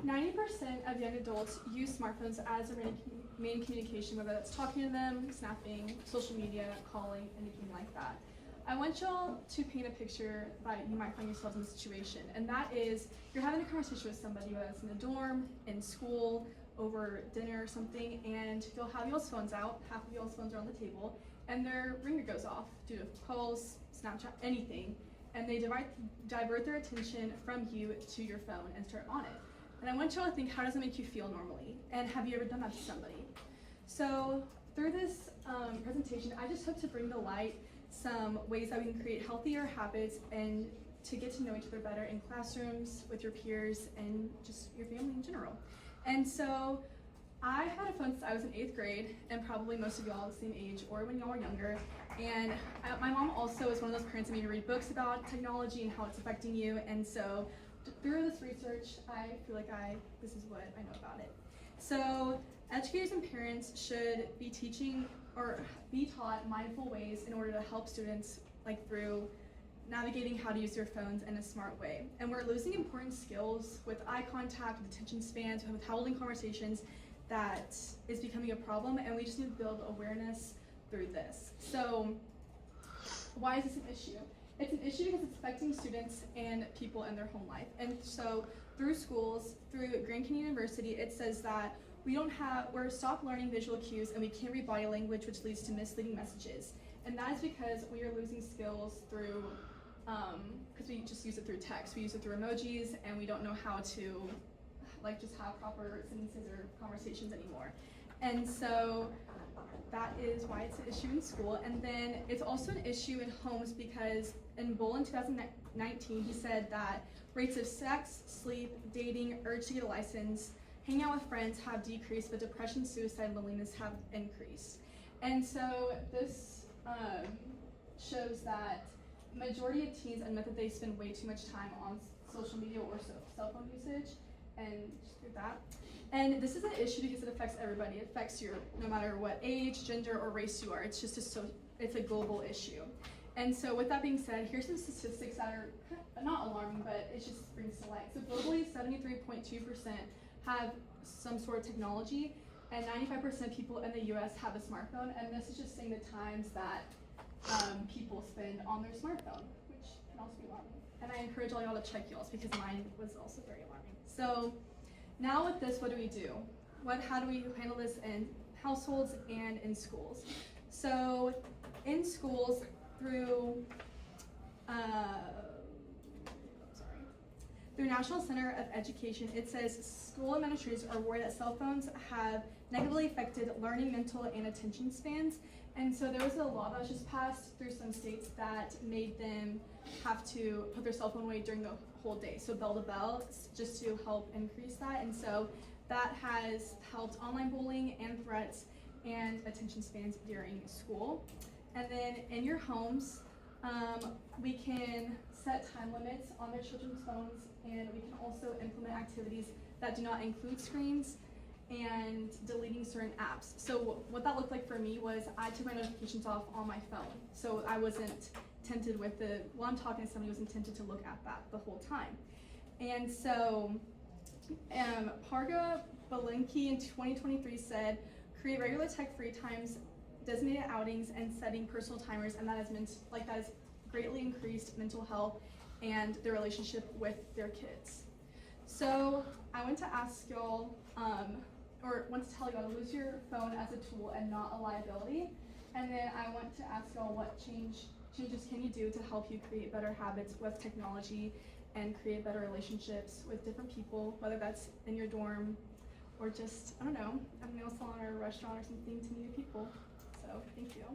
90% of young adults use smartphones as their main communication, whether that's talking to them, snapping, social media, calling, anything like that. I want y'all to paint a picture that you might find yourselves in a situation, and that is you're having a conversation with somebody, whether it's in the dorm, in school, over dinner or something, and you'll have y'all's phones out, half of y'all's phones are on the table, and their ringer goes off due to calls, Snapchat, anything, and they divert their attention from you to your phone and start on it. And I want y'all to think, how does it make you feel normally? And have you ever done that to somebody? So through this presentation, I just hope to bring to light some ways that we can create healthier habits and to get to know each other better in classrooms, with your peers, and just your family in general. And so I had a phone since I was in 8th grade, and probably most of y'all the same age or when y'all were younger. And my mom also is one of those parents that made me read books about technology and how it's affecting you. And so through this research, I feel like this is what I know about it. So educators and parents should be teaching or be taught mindful ways in order to help students through navigating how to use their phones in a smart way. And we're losing important skills with eye contact, with attention spans, with holding conversations that is becoming a problem, and we just need to build awareness through this. So why is this an issue? It's an issue because it's affecting students and people in their home life. And so through schools, through Grand Canyon University, it says that we're stopped learning visual cues and we can't read body language, which leads to misleading messages. And that is because we are losing skills through, because we just use it through text. We use it through emojis, and we don't know how to just have proper sentences or conversations anymore. And so that is why it's an issue in school. And then it's also an issue in homes because in Bull in 2019, he said that rates of sex, sleep, dating, urge to get a license, hang out with friends have decreased, but depression, suicide, and loneliness have increased. And so this shows that majority of teens admit that they spend way too much time on social media or cell phone usage, and just through that. And this is an issue because it affects everybody. It affects your, no matter what age, gender, or race you are. It's just it's a global issue. And so with that being said, here's some statistics that are not alarming, but it just brings to light. So globally, 73.2% have some sort of technology, and 95% of people in the US have a smartphone, and this is just saying the times that people spend on their smartphone, which can also be alarming. And I encourage all y'all to check yours because mine was also very alarming. So now with this, what do we do? How do we handle this in households and in schools? So in schools, through National Center of Education, it says school administrators are worried that cell phones have negatively affected learning, mental, and attention spans. And so there was a law that was just passed through some states that made them have to put their cell phone away during the whole day. So bell to bell, just to help increase that. And so that has helped online bullying and threats and attention spans during school. And then in your homes, we can set time limits on their children's phones, and we can also implement activities that do not include screens and deleting certain apps. So what that looked like for me was I took my notifications off on my phone. So I wasn't tempted while I'm talking to somebody, wasn't tempted to look at that the whole time. And so Parga Balinki in 2023 said, create regular tech-free times, designated outings, and setting personal timers, and that has greatly increased mental health and their relationship with their kids. So I want to ask y'all, want to tell y'all to use your phone as a tool and not a liability. And then I want to ask y'all what changes can you do to help you create better habits with technology and create better relationships with different people, whether that's in your dorm or just, I don't know, at a nail salon or a restaurant or something to meet people. So thank you.